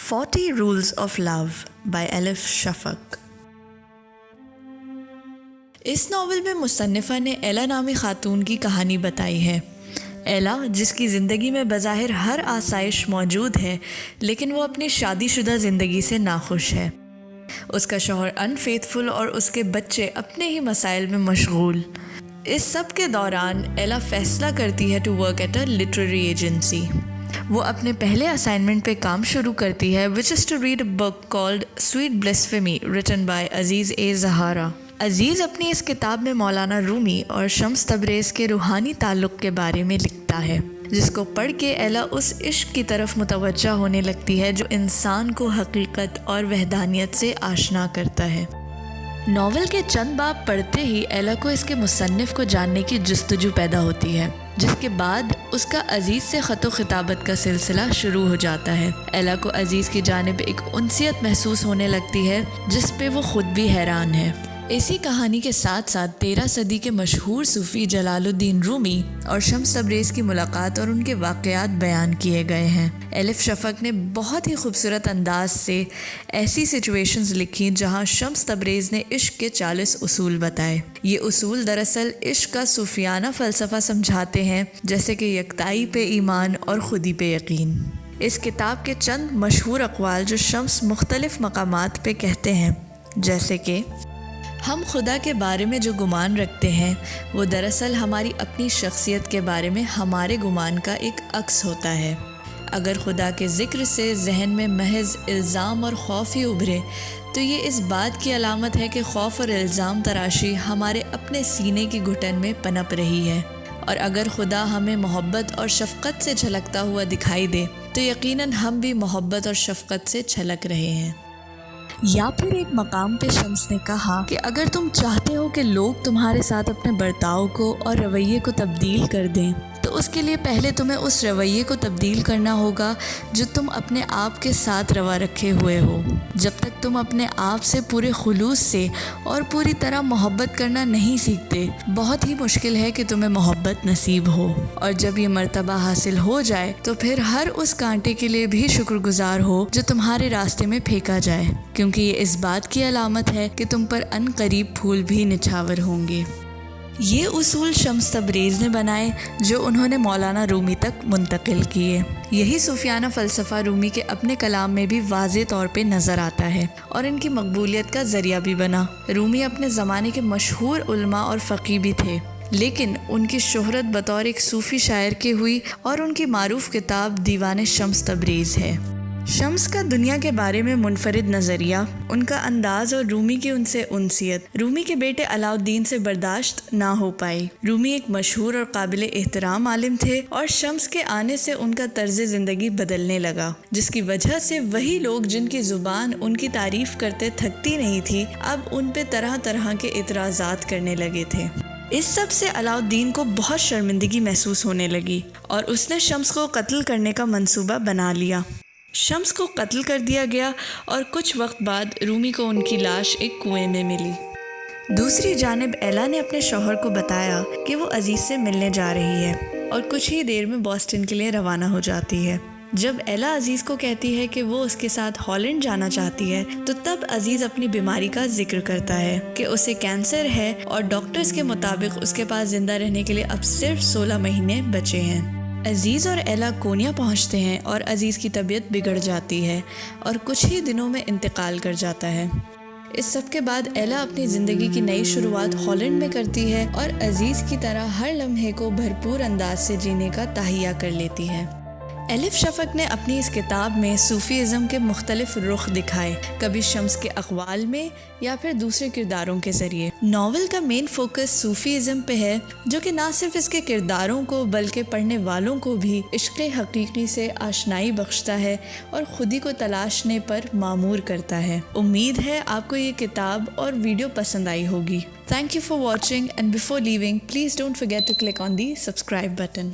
40 Rules of Love by Elif Shafak. इस novel में मुसन्निफ़ा ने एला नामी ख़ातून की कहानी बताई है। एला, जिसकी ज़िंदगी में बज़ाहिर हर आसाइश मौजूद है, लेकिन वो अपनी शादीशुदा ज़िंदगी से नाखुश है। उसका शौहर अनफेथफुल और उसके बच्चे अपने ही मसाइल में मशगूल। इस सब के दौरान एला फ़ैसला करती है to work at a literary agency. वो अपने पहले असाइनमेंट पे काम शुरू करती है, which is to read a book called sweet blasphemy written by Aziz A Zahara. Aziz अपनी इस किताब में मौलाना रूमी और शम्स तबरेज़ के रूहानी ताल्लुक़ के बारे में लिखता है, जिसको पढ़ के एला उस इश्क की तरफ मुतवज्जा होने लगती है जो इंसान को हकीकत और वहदानियत से आशना करता है। नावल के चंद बाब पढ़ते ही एला को इसके मुसन्निफ़ को जानने की जुस्तजू पैदा होती है, जिसके बाद उसका अजीज़ से ख़त ख़िताबत का सिलसिला शुरू हो जाता है। एला को अजीज़ की जानिब एक उनसियत महसूस होने लगती है, जिस पे वो ख़ुद भी हैरान है। इसी कहानी के साथ साथ 13 सदी के मशहूर सूफ़ी जलालुद्दीन रूमी और शम्स तबरेज़ की मुलाकात और उनके वाक़यात बयान किए गए हैं। एलिफ शफ़क़ ने बहुत ही खूबसूरत अंदाज से ऐसी सिचुएशंस लिखी जहां शम्स तबरेज़ ने इश्क के 40 उसूल बताए। ये उसूल दरअसल इश्क का सूफियाना फ़लसफ़ा समझाते हैं, जैसे कि यकताई पे ईमान और खुदी पे यकीन। इस किताब के चंद मशहूर अक़वाल जो शम्स मुख्तलिफ़ मकामात पे कहते हैं, जैसे कि हम खुदा के बारे में जो गुमान रखते हैं वो दरअसल हमारी अपनी शख्सियत के बारे में हमारे गुमान का एक अक्स होता है। अगर खुदा के ज़िक्र से जहन में महज इल्ज़ाम और खौफ ही उभरे तो ये इस बात की अलामत है कि खौफ और इल्ज़ाम तराशी हमारे अपने सीने की घुटन में पनप रही है। और अगर खुदा हमें मोहब्बत और शफ़क़त से झलकता हुआ दिखाई दे तो यकीनन हम भी मोहब्बत और शफ़क़त से छलक रहे हैं। या फिर एक मकाम पे शम्स ने कहा कि अगर तुम चाहते हो कि लोग तुम्हारे साथ अपने बर्ताव को और रवैये को तब्दील कर दें तो उसके लिए पहले तुम्हें उस रवैये को तब्दील करना होगा जो तुम अपने आप के साथ रवा रखे हुए हो। जब तक तुम अपने आप से पूरे खुलूस से और पूरी तरह मोहब्बत करना नहीं सीखते, बहुत ही मुश्किल है कि तुम्हें मोहब्बत नसीब हो। और जब ये मर्तबा हासिल हो जाए तो फिर हर उस कांटे के लिए भी शुक्रगुजार हो जो तुम्हारे रास्ते में फेंका जाए, क्योंकि ये इस बात की अलामत है कि तुम पर अनकरीब फूल भी निछावर होंगे। ये उसूल शम्स तबरेज़ ने बनाए जो उन्होंने मौलाना रूमी तक मुंतकिल किए। यही सूफियाना फ़लसफ़ा रूमी के अपने कलाम में भी वाज़े तौर पे नज़र आता है और इनकी मकबूलियत का ज़रिया भी बना। रूमी अपने ज़माने के मशहूर उलमा और फ़क़ीह भी थे, लेकिन उनकी शोहरत बतौर एक सूफ़ी शायर की हुई और उनकी मारूफ़ किताब दीवान शम्स तबरेज़ है। शम्स का दुनिया के बारे में मुनफरिद नज़रिया, उनका अंदाज़ और रूमी की उनसे उनसियत रूमी के बेटे अलाउद्दीन से बर्दाश्त ना हो पाई। रूमी एक मशहूर और काबिल एहतराम आलिम थे और शम्स के आने से उनका तर्ज ज़िंदगी बदलने लगा, जिसकी वजह से वही लोग जिनकी ज़ुबान उनकी तारीफ़ करते थकती नहीं थी, अब उन पे तरह तरह के इतराज़ात करने लगे थे। इस सब से अलाउद्दीन को बहुत शर्मिंदगी महसूस होने लगी और उसने शम्स को कत्ल करने का मंसूबा बना लिया। शम्स को कत्ल कर दिया गया और कुछ वक्त बाद रूमी को उनकी लाश एक कुएं में मिली। दूसरी जानिब एला ने अपने शौहर को बताया कि वो अजीज़ से मिलने जा रही है और कुछ ही देर में बॉस्टन के लिए रवाना हो जाती है। जब एला अजीज़ को कहती है कि वो उसके साथ हॉलैंड जाना चाहती है तो तब अजीज़ अपनी बीमारी का जिक्र करता है कि उसे कैंसर है और डॉक्टर्स के मुताबिक उसके पास ज़िंदा रहने के लिए अब सिर्फ 16 महीने बचे हैं। अजीज़ और एला कोनिया पहुंचते हैं और अजीज़ की तबीयत बिगड़ जाती है और कुछ ही दिनों में इंतकाल कर जाता है। इस सब के बाद एला अपनी ज़िंदगी की नई शुरुआत हॉलैंड में करती है और अजीज़ की तरह हर लम्हे को भरपूर अंदाज से जीने का तहिया कर लेती है। एलिफ शफ़क़ ने अपनी इस किताब में सूफ़ीज़म के मुख्तलिफ रुख दिखाए, कभी शम्स के अक़वाल में या फिर दूसरे किरदारों के ज़रिए। नावल का मेन फोकस सूफ़ीज़म पे है, जो कि ना सिर्फ इसके किरदारों को बल्कि पढ़ने वालों को भी इश्क़ हक़ीक़ी से आशनाई बख्शता है और ख़ुदी को तलाशने पर मामूर करता है। उम्मीद है आपको ये किताब और वीडियो पसंद आई होगी। Thank you for watching, and before leaving, please don't forget to click on the subscribe button.